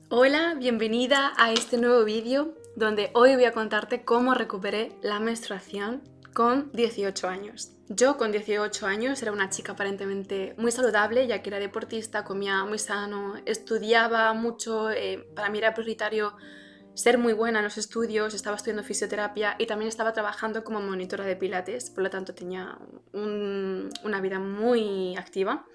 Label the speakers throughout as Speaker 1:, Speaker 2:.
Speaker 1: Hola, bienvenida a este nuevo vídeo donde hoy voy a contarte cómo recuperé la menstruación con 18 años. Yo con 18 años era una chica aparentemente muy saludable, ya que era deportista, comía muy sano, estudiaba mucho, para mí era prioritario ser muy buena en los estudios, estaba estudiando fisioterapia y también estaba trabajando como monitora de pilates, por lo tanto tenía una vida muy activa.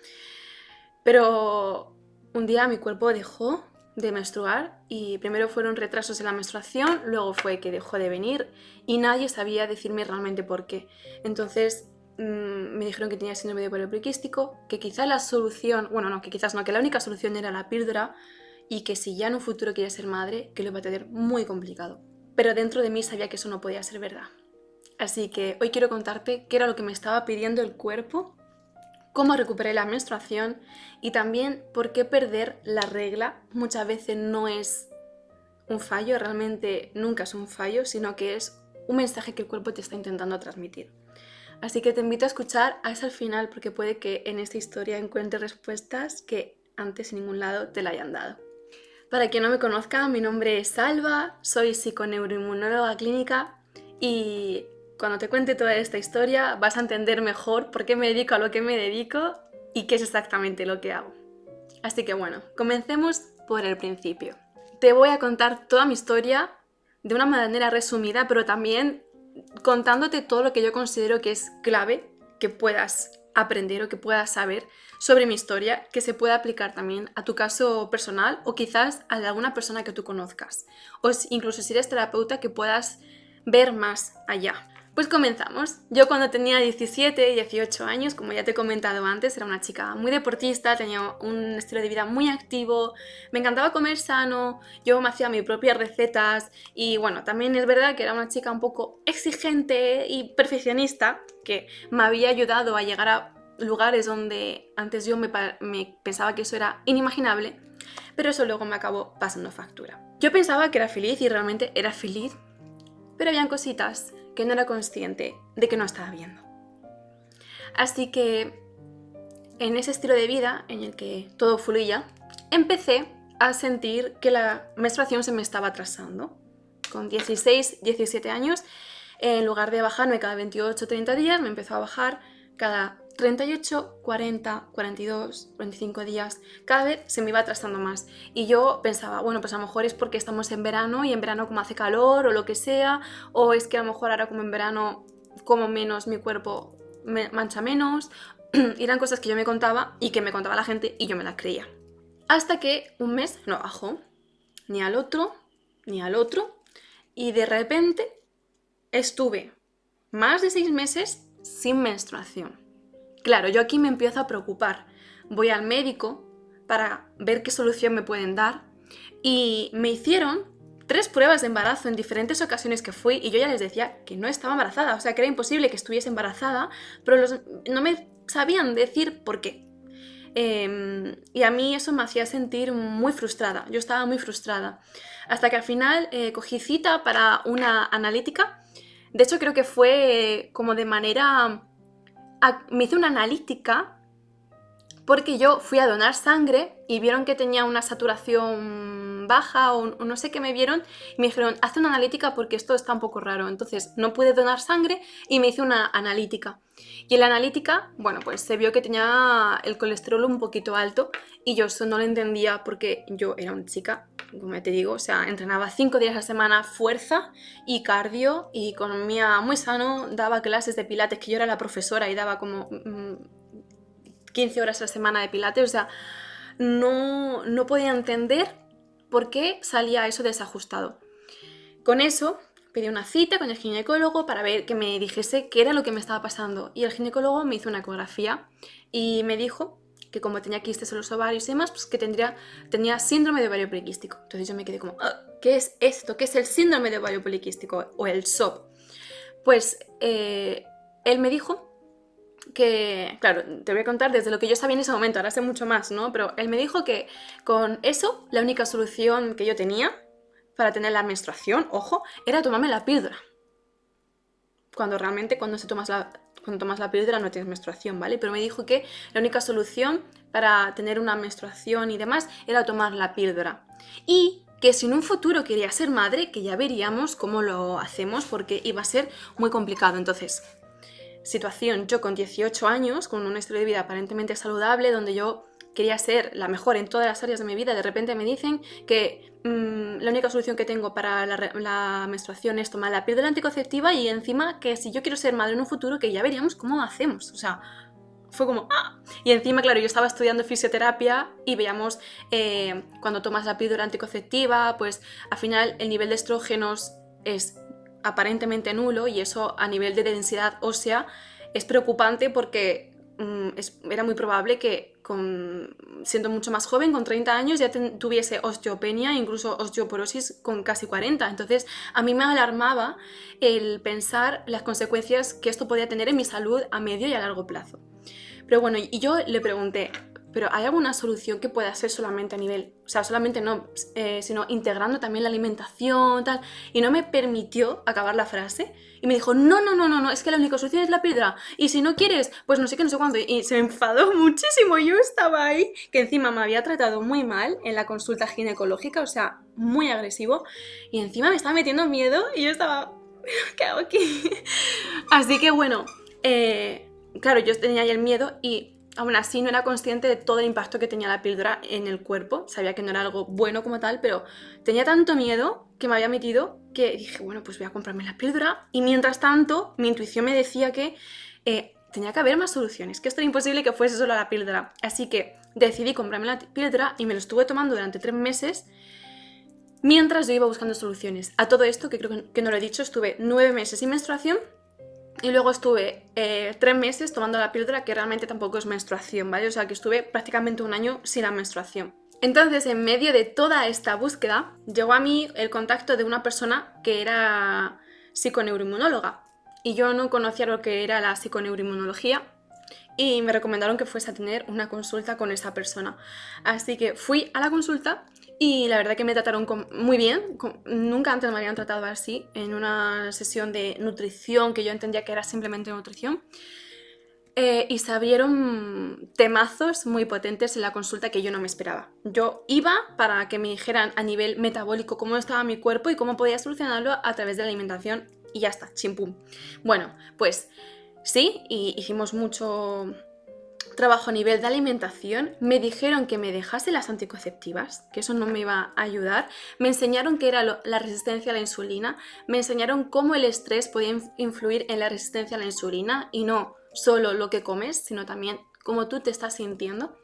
Speaker 1: Pero un día mi cuerpo dejó de menstruar y primero fueron retrasos en la menstruación, luego fue que dejó de venir y nadie sabía decirme realmente por qué. Entonces me dijeron que tenía síndrome de ovario poliquístico, que quizás la solución, bueno, no, que quizás no, que la única solución era la píldora y que si ya en un futuro quería ser madre, que lo iba a tener muy complicado. Pero dentro de mí sabía que eso no podía ser verdad. Así que hoy quiero contarte qué era lo que me estaba pidiendo el cuerpo, cómo recuperé la menstruación y también por qué perder la regla muchas veces no es un fallo, realmente nunca es un fallo, sino que es un mensaje que el cuerpo te está intentando transmitir. Así que te invito a escuchar hasta el final porque puede que en esta historia encuentres respuestas que antes en ningún lado te la hayan dado. Para quien no me conozca, mi nombre es Salva, soy psiconeuroinmunóloga clínica y cuando te cuente toda esta historia vas a entender mejor por qué me dedico a lo que me dedico y qué es exactamente lo que hago. Así que bueno, comencemos por el principio. Te voy a contar toda mi historia de una manera resumida, pero también contándote todo lo que yo considero que es clave que puedas aprender o que puedas saber sobre mi historia, que se pueda aplicar también a tu caso personal o quizás a de alguna persona que tú conozcas. O incluso si eres terapeuta que puedas ver más allá. Pues comenzamos. Yo cuando tenía 17, 18 años, como ya te he comentado antes, era una chica muy deportista, tenía un estilo de vida muy activo, me encantaba comer sano, yo me hacía mis propias recetas y bueno, también es verdad que era una chica un poco exigente y perfeccionista, que me había ayudado a llegar a lugares donde antes yo me pensaba que eso era inimaginable, pero eso luego me acabó pasando factura. Yo pensaba que era feliz y realmente era feliz, pero habían cositas que no era consciente de que no estaba viendo. Así que en ese estilo de vida en el que todo fluía, empecé a sentir que la menstruación se me estaba atrasando. Con 16, 17 años, en lugar de bajarme cada 28, 30 días, me empezó a bajar cada 38, 40, 42, 45 días. Cada vez se me iba atrasando más. Y yo pensaba, bueno, pues a lo mejor es porque estamos en verano y en verano como hace calor o lo que sea, o es que a lo mejor ahora como en verano como menos, mi cuerpo mancha menos. Y eran cosas que yo me contaba y que me contaba la gente y yo me las creía. Hasta que un mes no bajó, ni al otro, ni al otro, y de repente estuve más de 6 meses sin menstruación. Claro, yo aquí me empiezo a preocupar. Voy al médico para ver qué solución me pueden dar y me hicieron 3 pruebas de embarazo en diferentes ocasiones que fui y yo ya les decía que no estaba embarazada, o sea que era imposible que estuviese embarazada, pero no me sabían decir por qué. Y a mí eso me hacía sentir muy frustrada, yo estaba muy frustrada. Hasta que al final cogí cita para una analítica. De hecho creo que fue como de manera... Me hice una analítica porque yo fui a donar sangre y vieron que tenía una saturación baja o no sé qué me vieron y me dijeron, haz una analítica porque esto está un poco raro. Entonces no pude donar sangre y me hice una analítica. Y en la analítica, bueno, pues se vio que tenía el colesterol un poquito alto y yo eso no lo entendía porque yo era una chica, como te digo, o sea, entrenaba 5 días a la semana fuerza y cardio y comía muy sano, daba clases de pilates, que yo era la profesora y daba como 15 horas a la semana de pilates, o sea, no podía entender por qué salía eso desajustado. Con eso pedí una cita con el ginecólogo para ver que me dijese qué era lo que me estaba pasando y el ginecólogo me hizo una ecografía y me dijo que como tenía quistes en los ovarios y demás, pues que tenía síndrome de ovario poliquístico. Entonces yo me quedé como, ¿qué es esto? ¿Qué es el síndrome de ovario poliquístico o el SOP? Pues él me dijo que, claro, te voy a contar desde lo que yo sabía en ese momento, ahora sé mucho más, ¿no? Pero él me dijo que con eso, la única solución que yo tenía para tener la menstruación, ojo, era tomarme la píldora. cuando realmente cuando tomas la píldora no tienes menstruación, ¿vale? Pero me dijo que la única solución para tener una menstruación y demás era tomar la píldora. Y que si en un futuro quería ser madre, que ya veríamos cómo lo hacemos porque iba a ser muy complicado. Entonces, situación, yo con 18 años, con un estilo de vida aparentemente saludable, donde yo quería ser la mejor en todas las áreas de mi vida, de repente me dicen que la única solución que tengo para la menstruación es tomar la píldora anticonceptiva y encima que si yo quiero ser madre en un futuro, que ya veríamos cómo hacemos. O sea, fue como ¡ah! Y encima, claro, yo estaba estudiando fisioterapia y veíamos cuando tomas la píldora anticonceptiva, pues al final el nivel de estrógenos es aparentemente nulo y eso a nivel de densidad ósea es preocupante porque era muy probable que siendo mucho más joven, con 30 años, ya tuviese osteopenia, incluso osteoporosis con casi 40. Entonces a mí me alarmaba el pensar las consecuencias que esto podía tener en mi salud a medio y a largo plazo. Pero bueno, y yo le pregunté, ¿pero hay alguna solución que pueda ser solamente a nivel, o sea, solamente no, sino integrando también la alimentación, tal? Y no me permitió acabar la frase y me dijo, no, es que la única solución es la píldora. Y si no quieres, pues no sé qué, no sé cuándo. Y se me enfadó muchísimo. Yo estaba ahí, que encima me había tratado muy mal en la consulta ginecológica, o sea, muy agresivo. Y encima me estaba metiendo miedo y yo estaba, ¿qué hago aquí? Así que bueno, claro, yo tenía ya el miedo y aún así no era consciente de todo el impacto que tenía la píldora en el cuerpo. Sabía que no era algo bueno como tal, pero tenía tanto miedo que me había metido que dije, bueno, pues voy a comprarme la píldora. Y mientras tanto, mi intuición me decía que tenía que haber más soluciones, que esto era imposible que fuese solo la píldora. Así que decidí comprarme la píldora y me lo estuve tomando durante 3 meses mientras yo iba buscando soluciones. A todo esto, que creo que no lo he dicho, estuve 9 meses sin menstruación. Y luego estuve 3 meses tomando la píldora, que realmente tampoco es menstruación, ¿vale? O sea, que estuve prácticamente un año sin la menstruación. Entonces, en medio de toda esta búsqueda, llegó a mí el contacto de una persona que era psiconeuroinmunóloga. Y yo no conocía lo que era la psiconeuroinmunología y me recomendaron que fuese a tener una consulta con esa persona. Así que fui a la consulta y la verdad que me trataron muy bien. Nunca antes me habían tratado así en una sesión de nutrición que yo entendía que era simplemente nutrición. Y se abrieron temazos muy potentes en la consulta que yo no me esperaba. Yo iba para que me dijeran a nivel metabólico cómo estaba mi cuerpo y cómo podía solucionarlo a través de la alimentación y ya está, chimpum. Bueno, pues sí, y hicimos mucho trabajo a nivel de alimentación. Me dijeron que me dejase las anticonceptivas, que eso no me iba a ayudar. Me enseñaron qué era la resistencia a la insulina. Me enseñaron cómo el estrés podía influir en la resistencia a la insulina y no solo lo que comes, sino también cómo tú te estás sintiendo.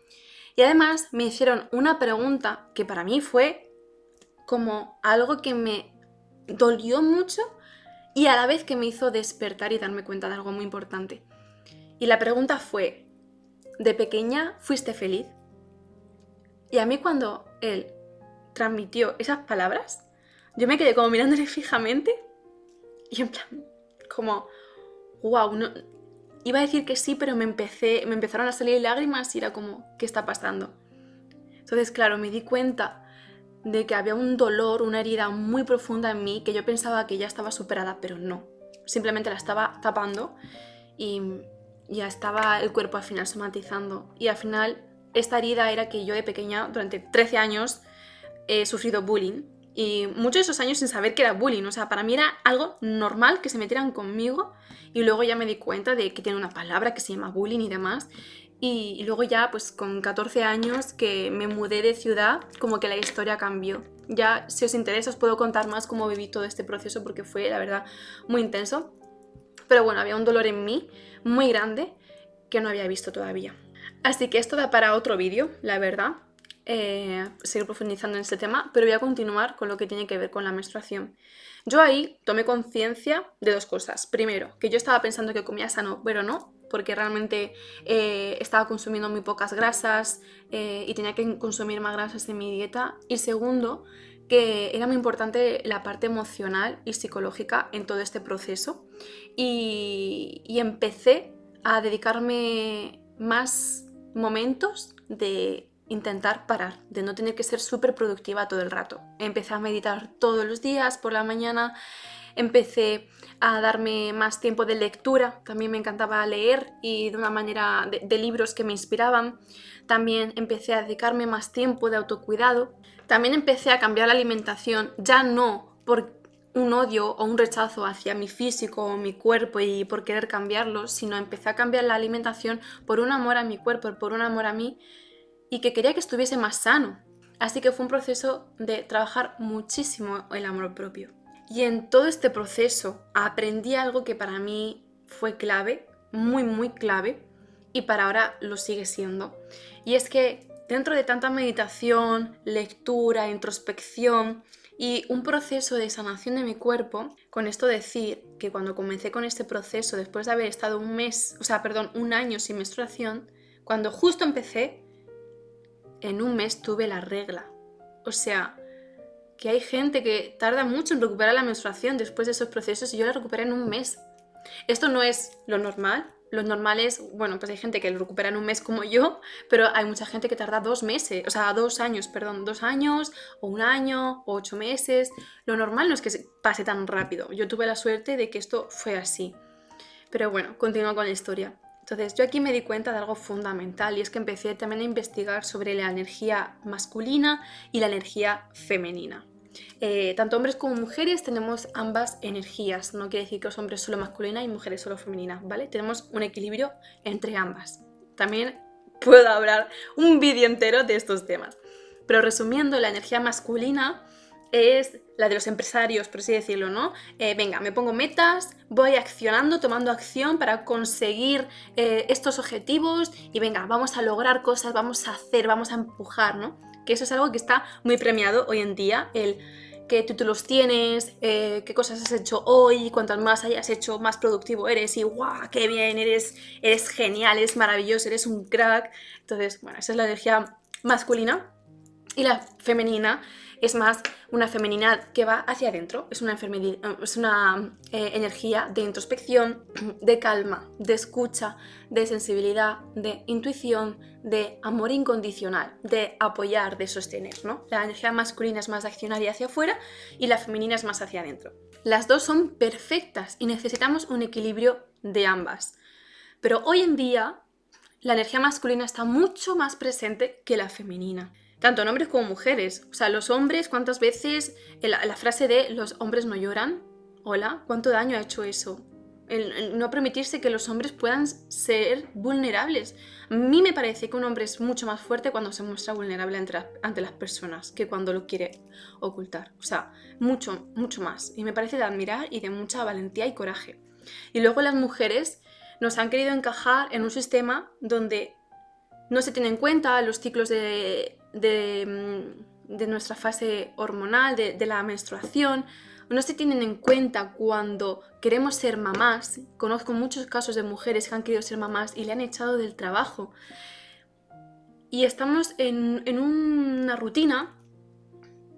Speaker 1: Y además me hicieron una pregunta que para mí fue como algo que me dolió mucho y a la vez que me hizo despertar y darme cuenta de algo muy importante. Y la pregunta fue, ¿de pequeña fuiste feliz? Y a mí cuando él transmitió esas palabras, yo me quedé como mirándole fijamente y en plan, como, wow, no, iba a decir que sí, pero me empezaron a salir lágrimas y era como, ¿qué está pasando? Entonces, claro, me di cuenta de que había un dolor, una herida muy profunda en mí, que yo pensaba que ya estaba superada, pero no. Simplemente la estaba tapando y ya estaba el cuerpo al final somatizando. Y al final, esta herida era que yo de pequeña, durante 13 años, he sufrido bullying. Y muchos de esos años sin saber que era bullying. O sea, para mí era algo normal que se metieran conmigo. Y luego ya me di cuenta de que tiene una palabra que se llama bullying y demás. Y luego ya, pues con 14 años que me mudé de ciudad, como que la historia cambió. Ya, si os interesa, os puedo contar más cómo viví todo este proceso porque fue, la verdad, muy intenso. Pero bueno, había un dolor en mí muy grande que no había visto todavía. Así que esto da para otro vídeo, la verdad. Seguir profundizando en este tema, pero voy a continuar con lo que tiene que ver con la menstruación. Yo ahí tomé conciencia de 2 cosas. Primero, que yo estaba pensando que comía sano, pero no, porque realmente estaba consumiendo muy pocas grasas y tenía que consumir más grasas en mi dieta. Y segundo, que era muy importante la parte emocional y psicológica en todo este proceso. Y empecé a dedicarme más momentos de intentar parar, de no tener que ser súper productiva todo el rato. Empecé a meditar todos los días por la mañana, empecé a darme más tiempo de lectura, también me encantaba leer y de una manera de libros que me inspiraban. También empecé a dedicarme más tiempo de autocuidado. También empecé a cambiar la alimentación, ya no por un odio o un rechazo hacia mi físico o mi cuerpo y por querer cambiarlo, sino empecé a cambiar la alimentación por un amor a mi cuerpo, por un amor a mí y que quería que estuviese más sano. Así que fue un proceso de trabajar muchísimo el amor propio. Y en todo este proceso aprendí algo que para mí fue clave, muy muy clave, y para ahora lo sigue siendo. Y es que dentro de tanta meditación, lectura, introspección y un proceso de sanación de mi cuerpo, con esto decir que cuando comencé con este proceso, después de haber estado un año sin menstruación, cuando justo empecé, en un mes tuve la regla. O sea, que hay gente que tarda mucho en recuperar la menstruación después de esos procesos y yo la recuperé en un mes. Esto no es lo normal. Lo normal es, bueno, pues hay gente que lo recupera en un mes como yo, pero hay mucha gente que tarda 2 meses, o sea, 2 años, perdón, 2 años, o 1 año, o 8 meses. Lo normal no es que se pase tan rápido. Yo tuve la suerte de que esto fue así. Pero bueno, continúo con la historia. Entonces, yo aquí me di cuenta de algo fundamental y es que empecé también a investigar sobre la energía masculina y la energía femenina. Tanto hombres como mujeres tenemos ambas energías, no quiere decir que los hombres solo masculina y mujeres solo femenina, ¿vale? Tenemos un equilibrio entre ambas. También puedo hablar un vídeo entero de estos temas. Pero resumiendo, la energía masculina es la de los empresarios, por así decirlo, ¿no? Venga, me pongo metas, voy accionando, tomando acción para conseguir estos objetivos y venga, vamos a lograr cosas, vamos a hacer, vamos a empujar, ¿no? Que eso es algo que está muy premiado hoy en día, el qué títulos tienes, qué cosas has hecho hoy, cuantas más hayas hecho, más productivo eres y ¡guau! ¡Qué bien! Eres genial, eres maravilloso, eres un crack. Entonces, bueno, esa es la energía masculina. Y la femenina es más una feminidad que va hacia adentro, es una energía de introspección, de calma, de escucha, de sensibilidad, de intuición, de amor incondicional, de apoyar, de sostener, ¿no? La energía masculina es más accionaria hacia afuera y la femenina es más hacia adentro. Las dos son perfectas y necesitamos un equilibrio de ambas. Pero hoy en día la energía masculina está mucho más presente que la femenina. Tanto en hombres como mujeres. O sea, los hombres, ¿cuántas veces la frase de los hombres no lloran? Hola, ¿cuánto daño ha hecho eso? El no permitirse que los hombres puedan ser vulnerables. A mí me parece que un hombre es mucho más fuerte cuando se muestra vulnerable ante las personas que cuando lo quiere ocultar. O sea, mucho, mucho más. Y me parece de admirar y de mucha valentía y coraje. Y luego las mujeres nos han querido encajar en un sistema donde no se tienen en cuenta los ciclos de nuestra fase hormonal, de la menstruación. No se tienen en cuenta cuando queremos ser mamás. Conozco muchos casos de mujeres que han querido ser mamás y le han echado del trabajo. Y estamos en una rutina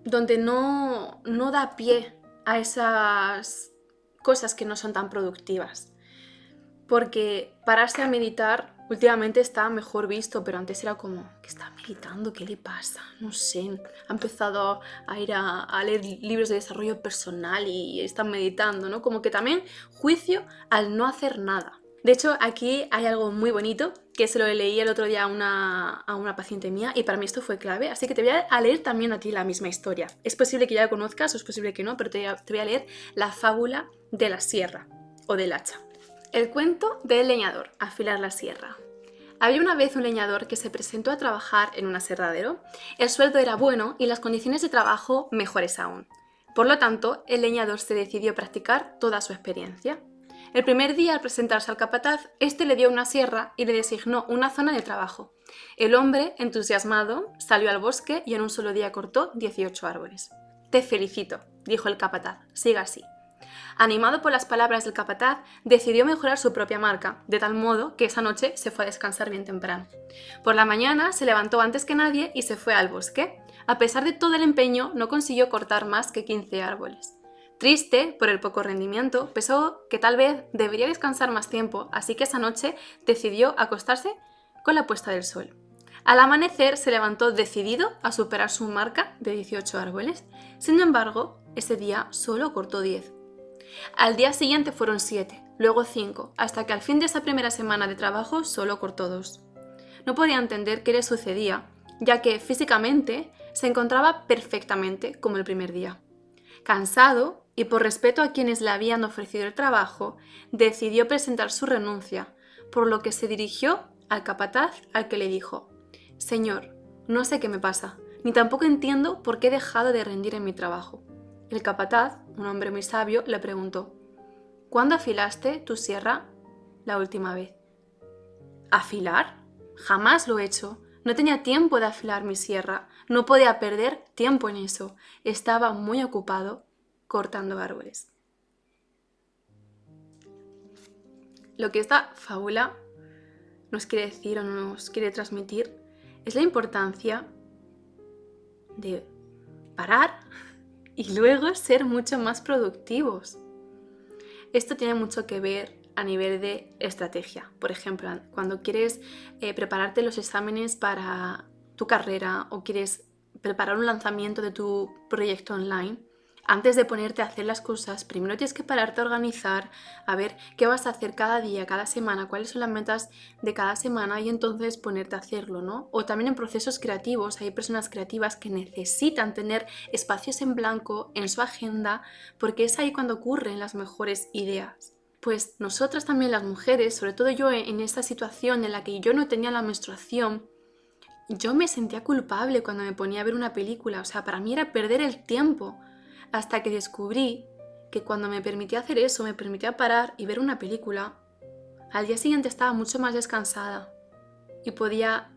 Speaker 1: donde no da pie a esas cosas que no son tan productivas. Porque pararse a meditar últimamente está mejor visto, pero antes era como, ¿qué está meditando? ¿Qué le pasa? No sé, ha empezado a ir a leer libros de desarrollo personal y está meditando, ¿no? Como que también juicio al no hacer nada. De hecho, aquí hay algo muy bonito, que se lo leí el otro día a una paciente mía y para mí esto fue clave, así que te voy a leer también a ti la misma historia. Es posible que ya la conozcas o es posible que no, pero te voy a leer la fábula de la sierra o del hacha. El cuento del leñador, afilar la sierra. Había una vez un leñador que se presentó a trabajar en un aserradero. El sueldo era bueno y las condiciones de trabajo mejores aún. Por lo tanto, el leñador se decidió a practicar toda su experiencia. El primer día, al presentarse al capataz, este le dio una sierra y le designó una zona de trabajo. El hombre, entusiasmado, salió al bosque y en un solo día cortó 18 árboles. «Te felicito», dijo el capataz, «siga así». Animado por las palabras del capataz, decidió mejorar su propia marca, de tal modo que esa noche se fue a descansar bien temprano. Por la mañana se levantó antes que nadie y se fue al bosque. A pesar de todo el empeño, no consiguió cortar más que 15 árboles. Triste por el poco rendimiento, pensó que tal vez debería descansar más tiempo, así que esa noche decidió acostarse con la puesta del sol. Al amanecer se levantó decidido a superar su marca de 18 árboles. Sin embargo, ese día solo cortó 10. Al día siguiente fueron 7, luego 5, hasta que al fin de esa primera semana de trabajo solo cortó 2. No podía entender qué le sucedía, ya que físicamente se encontraba perfectamente como el primer día. Cansado, y por respeto a quienes le habían ofrecido el trabajo, decidió presentar su renuncia, por lo que se dirigió al capataz, al que le dijo: «Señor, no sé qué me pasa, ni tampoco entiendo por qué he dejado de rendir en mi trabajo». El capataz, un hombre muy sabio, le preguntó: «¿Cuándo afilaste tu sierra la última vez?». «¿Afilar? Jamás lo he hecho. No tenía tiempo de afilar mi sierra. No podía perder tiempo en eso. Estaba muy ocupado cortando árboles». Lo que esta fábula nos quiere decir o nos quiere transmitir es la importancia de parar y luego ser mucho más productivos. Esto tiene mucho que ver a nivel de estrategia. Por ejemplo, cuando quieres prepararte los exámenes para tu carrera o quieres preparar un lanzamiento de tu proyecto online, antes de ponerte a hacer las cosas, primero tienes que pararte a organizar, a ver qué vas a hacer cada día, cada semana, cuáles son las metas de cada semana y entonces ponerte a hacerlo, ¿no? O también en procesos creativos, hay personas creativas que necesitan tener espacios en blanco en su agenda porque es ahí cuando ocurren las mejores ideas. Pues nosotras también las mujeres, sobre todo yo en esta situación en la que yo no tenía la menstruación, yo me sentía culpable cuando me ponía a ver una película, o sea, para mí era perder el tiempo. Hasta que descubrí que cuando me permitía hacer eso, me permitía parar y ver una película, al día siguiente estaba mucho más descansada y podía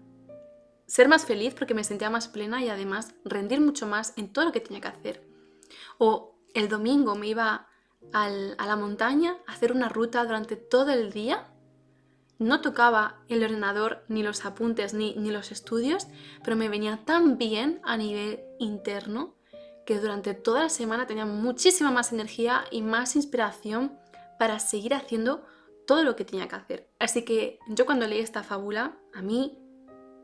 Speaker 1: ser más feliz porque me sentía más plena y además rendir mucho más en todo lo que tenía que hacer. O el domingo me iba a la montaña a hacer una ruta durante todo el día. No tocaba el ordenador, ni los apuntes, ni los estudios, pero me venía tan bien a nivel interno que durante toda la semana tenía muchísima más energía y más inspiración para seguir haciendo todo lo que tenía que hacer. Así que yo cuando leí esta fábula, a mí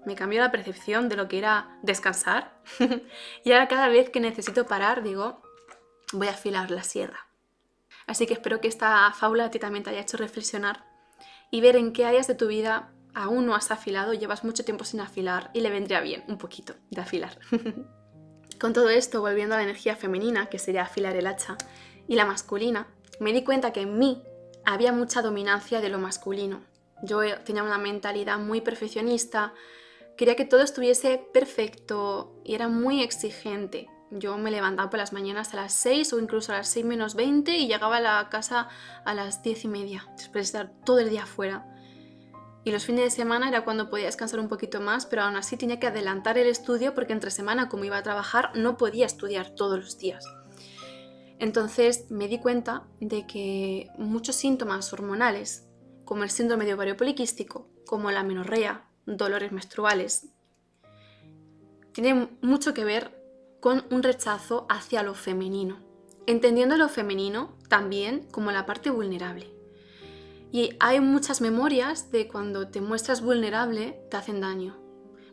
Speaker 1: me cambió la percepción de lo que era descansar y ahora cada vez que necesito parar digo, voy a afilar la sierra. Así que espero que esta fábula a ti también te haya hecho reflexionar y ver en qué áreas de tu vida aún no has afilado, llevas mucho tiempo sin afilar y le vendría bien un poquito de afilar. Con todo esto, volviendo a la energía femenina, que sería afilar el hacha, y la masculina, me di cuenta que en mí había mucha dominancia de lo masculino. Yo tenía una mentalidad muy perfeccionista, quería que todo estuviese perfecto y era muy exigente. Yo me levantaba por las mañanas a las 6 o incluso a las 6 menos 20 y llegaba a la casa a las 10:30, después de estar todo el día fuera. Y los fines de semana era cuando podía descansar un poquito más, pero aún así tenía que adelantar el estudio porque entre semana, como iba a trabajar, no podía estudiar todos los días. Entonces me di cuenta de que muchos síntomas hormonales, como el síndrome de ovario poliquístico, como la amenorrea, dolores menstruales, tienen mucho que ver con un rechazo hacia lo femenino, entendiendo lo femenino también como la parte vulnerable. Y hay muchas memorias de cuando te muestras vulnerable te hacen daño.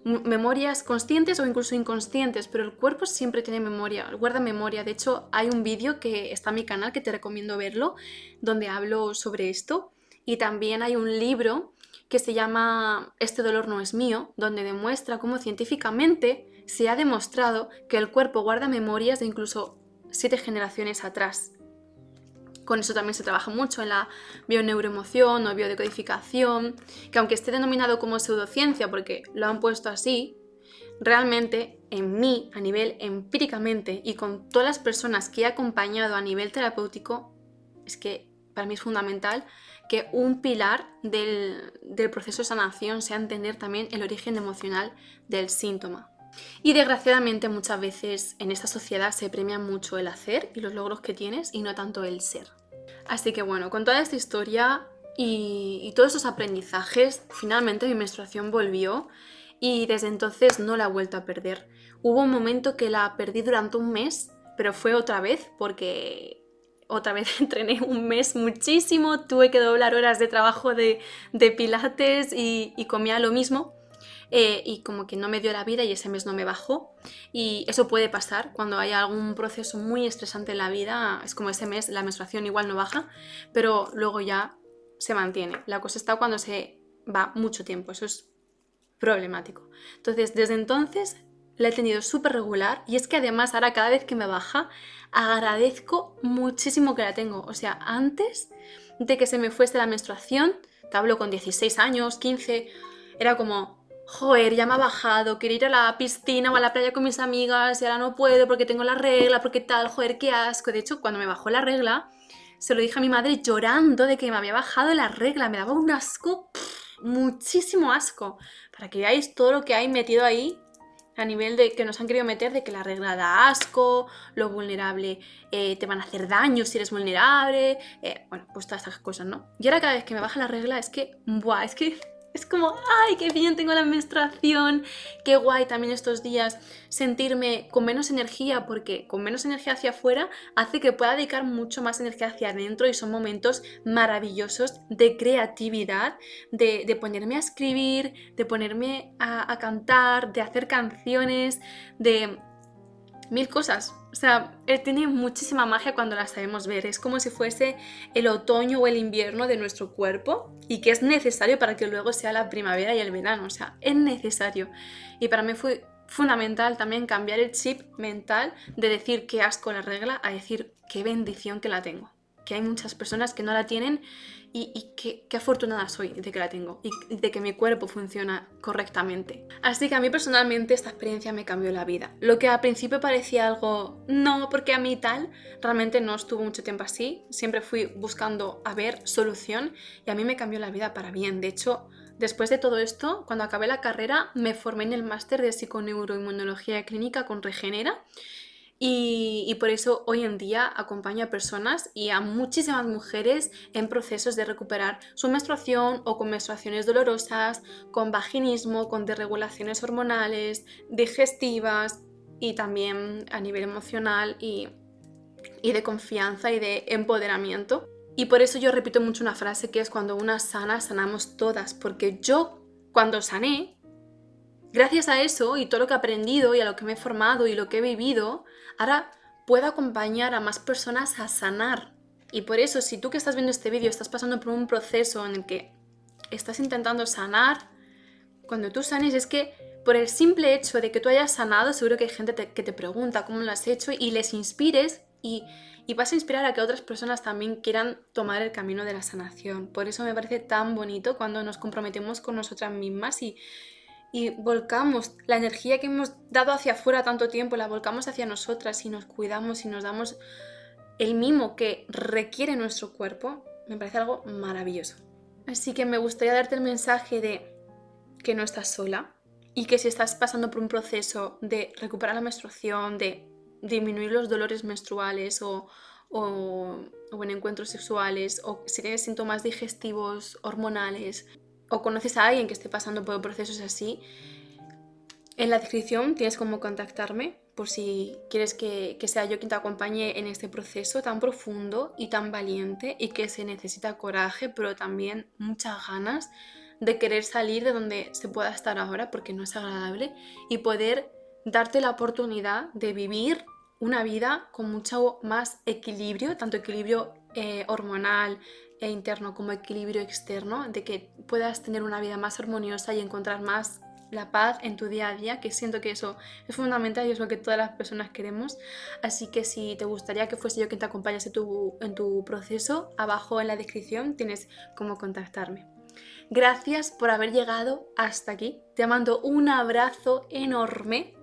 Speaker 1: Memorias conscientes o incluso inconscientes, pero el cuerpo siempre tiene memoria, guarda memoria. De hecho, hay un vídeo que está en mi canal que te recomiendo verlo, donde hablo sobre esto. Y también hay un libro que se llama Este dolor no es mío, donde demuestra cómo científicamente se ha demostrado que el cuerpo guarda memorias de incluso 7 generaciones atrás. Con eso también se trabaja mucho en la bioneuroemoción o biodecodificación, que aunque esté denominado como pseudociencia porque lo han puesto así, realmente en mí, a nivel empíricamente y con todas las personas que he acompañado a nivel terapéutico, es que para mí es fundamental que un pilar del proceso de sanación sea entender también el origen emocional del síntoma. Y desgraciadamente muchas veces en esta sociedad se premia mucho el hacer y los logros que tienes y no tanto el ser. Así que bueno, con toda esta historia y todos esos aprendizajes, finalmente mi menstruación volvió y desde entonces no la he vuelto a perder. Hubo un momento que la perdí durante un mes, pero fue otra vez porque otra vez entrené un mes muchísimo, tuve que doblar horas de trabajo de pilates y comía lo mismo. y como que no me dio la vida y ese mes no me bajó. Y eso puede pasar cuando hay algún proceso muy estresante en la vida, es como ese mes la menstruación igual no baja, pero luego ya se mantiene. La cosa está cuando se va mucho tiempo, eso es problemático. Entonces, desde entonces la he tenido súper regular y es que además ahora cada vez que me baja agradezco muchísimo que la tengo. O sea, antes de que se me fuese la menstruación, te hablo con 16 años, 15, era como, joder, ya me ha bajado, quiero ir a la piscina o a la playa con mis amigas y ahora no puedo porque tengo la regla, porque tal, joder, qué asco. De hecho, cuando me bajó la regla, se lo dije a mi madre llorando de que me había bajado la regla, me daba un asco, muchísimo asco, para que veáis todo lo que hay metido ahí a nivel de que nos han querido meter de que la regla da asco, lo vulnerable te van a hacer daño si eres vulnerable, bueno, pues todas esas cosas, ¿no? Y ahora cada vez que me baja la regla es que, ¡buah! Es como, ¡ay, qué bien tengo la menstruación! ¡Qué guay también estos días sentirme con menos energía! Porque con menos energía hacia afuera hace que pueda dedicar mucho más energía hacia adentro y son momentos maravillosos de creatividad, de ponerme a escribir, de ponerme a cantar, de hacer canciones, de mil cosas. O sea, tiene muchísima magia cuando la sabemos ver. Es como si fuese el otoño o el invierno de nuestro cuerpo y que es necesario para que luego sea la primavera y el verano. O sea, es necesario. Y para mí fue fundamental también cambiar el chip mental de decir qué asco la regla a decir qué bendición que la tengo. Que hay muchas personas que no la tienen y qué afortunada soy de que la tengo y de que mi cuerpo funciona correctamente. Así que a mí personalmente esta experiencia me cambió la vida. Lo que al principio parecía algo, no, porque a mí tal, realmente no estuvo mucho tiempo así. Siempre fui buscando a ver solución y a mí me cambió la vida para bien. De hecho, después de todo esto, cuando acabé la carrera, me formé en el máster de psiconeuroinmunología clínica con Regenera. Y por eso hoy en día acompaño a personas y a muchísimas mujeres en procesos de recuperar su menstruación o con menstruaciones dolorosas, con vaginismo, con desregulaciones hormonales, digestivas y también a nivel emocional y de confianza y de empoderamiento. Y por eso yo repito mucho una frase que es cuando una sana, sanamos todas, porque yo cuando sané, gracias a eso y todo lo que he aprendido y a lo que me he formado y lo que he vivido, ahora puedo acompañar a más personas a sanar. Y por eso, si tú que estás viendo este vídeo estás pasando por un proceso en el que estás intentando sanar, cuando tú sanes es que por el simple hecho de que tú hayas sanado, seguro que hay gente que te pregunta cómo lo has hecho y les inspires y vas a inspirar a que otras personas también quieran tomar el camino de la sanación. Por eso me parece tan bonito cuando nos comprometemos con nosotras mismas y volcamos la energía que hemos dado hacia afuera tanto tiempo, la volcamos hacia nosotras y nos cuidamos y nos damos el mimo que requiere nuestro cuerpo, me parece algo maravilloso. Así que me gustaría darte el mensaje de que no estás sola y que si estás pasando por un proceso de recuperar la menstruación, de disminuir los dolores menstruales o en encuentros sexuales, o si tienes síntomas digestivos, hormonales, o conoces a alguien que esté pasando por procesos así, en la descripción tienes cómo contactarme por si quieres que sea yo quien te acompañe en este proceso tan profundo y tan valiente y que se necesita coraje, pero también muchas ganas de querer salir de donde se pueda estar ahora porque no es agradable y poder darte la oportunidad de vivir una vida con mucho más equilibrio, tanto equilibrio hormonal e interno como equilibrio externo, de que puedas tener una vida más armoniosa y encontrar más la paz en tu día a día, que siento que eso es fundamental y es lo que todas las personas queremos. Así que si te gustaría que fuese yo quien te acompañase en tu proceso, abajo en la descripción tienes cómo contactarme. Gracias por haber llegado hasta aquí. Te mando un abrazo enorme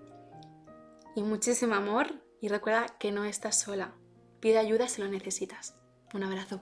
Speaker 1: y muchísimo amor. Y recuerda que no estás sola. Pide ayuda si lo necesitas. Un abrazo.